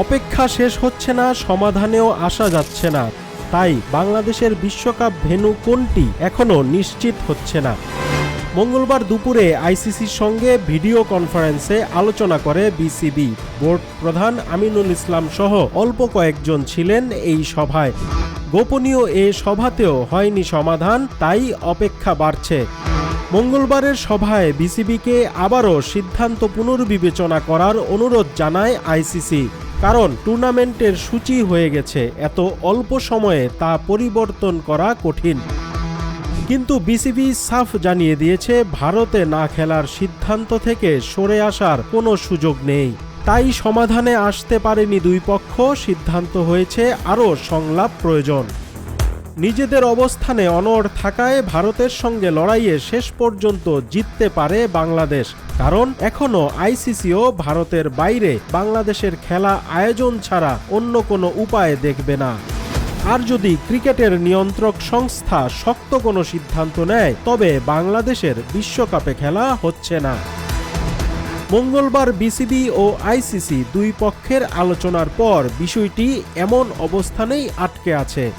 অপেক্ষা শেষ হচ্ছে না, সমাধানেও আসা যাচ্ছে না। তাই বাংলাদেশের বিশ্বকাপ ভেন্যু কোনটি এখনো নিশ্চিত হচ্ছে না। মঙ্গলবার দুপুরে আইসিসির সঙ্গে ভিডিও কনফারেন্সে আলোচনা করে বিসিবি। বোর্ড প্রধান আমিনুল ইসলাম সহ অল্প কয়েকজন ছিলেন এই সভায়। গোপনীয় এ সভাতেও হয়নি সমাধান, তাই অপেক্ষা বাড়ছে। মঙ্গলবারের সভায় বিসিবিকে আবারও সিদ্ধান্ত পুনর্বিবেচনা করার অনুরোধ জানায় আইসিসি। কারণ টুর্নামেন্টের সূচি হয়ে গেছে, এত অল্প সময়ে তা পরিবর্তন করা কঠিন। কিন্তু বিসিবি সাফ জানিয়ে দিয়েছে, ভারতে না খেলার সিদ্ধান্ত থেকে সরে আসার কোনো সুযোগ নেই। তাই সমাধানে আসতে পারেনি দুই পক্ষ। সিদ্ধান্ত হয়েছে আরও সংলাপ প্রয়োজন। নিজেদের অবস্থানে অনড় থাকায় ভারতের সঙ্গে লড়াইয়ে শেষ পর্যন্ত জিততে পারে বাংলাদেশ। কারণ এখনও আইসিসিও ভারতের বাইরে বাংলাদেশের খেলা আয়োজন ছাড়া অন্য কোনো উপায় দেখবে না। আর যদি ক্রিকেটের নিয়ন্ত্রক সংস্থা শক্ত কোনো সিদ্ধান্ত নেয়, তবে বাংলাদেশের বিশ্বকাপে খেলা হচ্ছে না। মঙ্গলবার বিসিবি ও আইসিসি দুই পক্ষের আলোচনার পর বিষয়টি এমন অবস্থানেই আটকে আছে।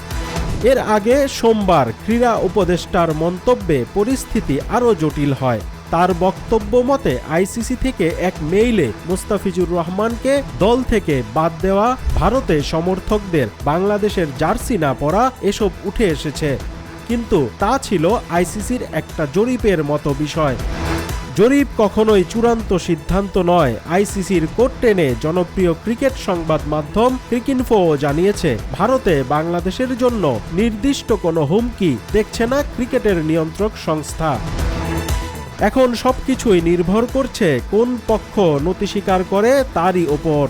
এর আগে সোমবার ক্রীড়া উপদেষ্টার মন্তব্যে পরিস্থিতি আরও জটিল হয়। তার বক্তব্য মতে আইসিসি থেকে এক মেইলে মুস্তাফিজুর রহমানকে দল থেকে বাদ দেওয়া, ভারতে সমর্থকদের বাংলাদেশের জার্সি না পরা, এসব উঠে এসেছে। কিন্তু তা ছিল আইসিসির একটা জরিপের মতো বিষয়। জরিপ কখনোই চূড়ান্ত সিদ্ধান্ত নয়। আইসিসির কোর্ট টেনে জনপ্রিয় ক্রিকেট সংবাদ মাধ্যম ক্রিকইনফো জানিয়েছে, ভারতে বাংলাদেশের জন্য নির্দিষ্ট কোনো হুমকি দেখছে না ক্রিকেটের নিয়ন্ত্রক সংস্থা। এখন সবকিছুই নির্ভর করছে কোন পক্ষ নতি স্বীকার করে তারই ওপর।